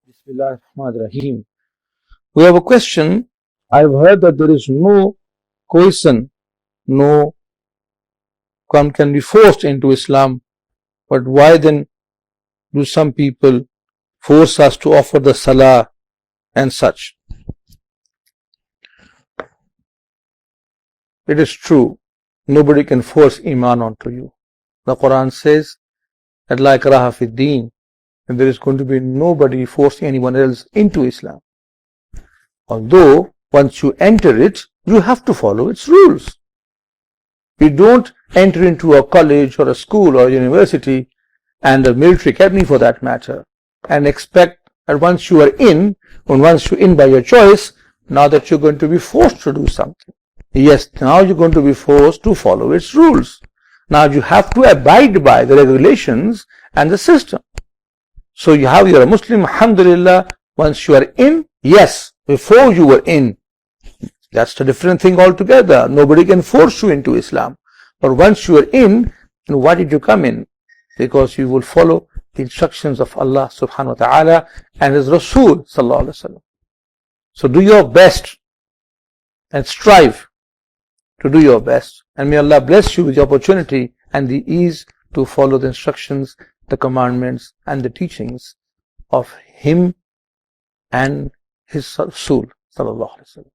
Bismillahirrahmanirrahim. We have a question. I've heard that there is no coercion, no one can be forced into Islam, but why then do some people force us to offer the salah and such? It is true, nobody can force iman onto you. The Quran says that la ikraha fi deen, and there is going to be nobody forcing anyone else into Islam. Although once you enter it, you have to follow its rules. You don't enter into a college or a school or a university and a military academy for that matter and expect that once you are in, and once you're in by your choice, now that you're going to be forced to do something. Yes, now you're going to be forced to follow its rules. Now you have to abide by the regulations and the system. So you're a Muslim, alhamdulillah, once you are in, yes, before you were in, that's a different thing altogether. Nobody can force you into Islam. But once you are in, then why did you come in? Because you will follow the instructions of Allah subhanahu wa ta'ala and His Rasul sallallahu alaihi wasallam. So do your best and strive to do your best. And may Allah bless you with the opportunity and the ease to follow the instructions, the commandments and the teachings of Him and His Rasul sallallahu alaihi wasallam.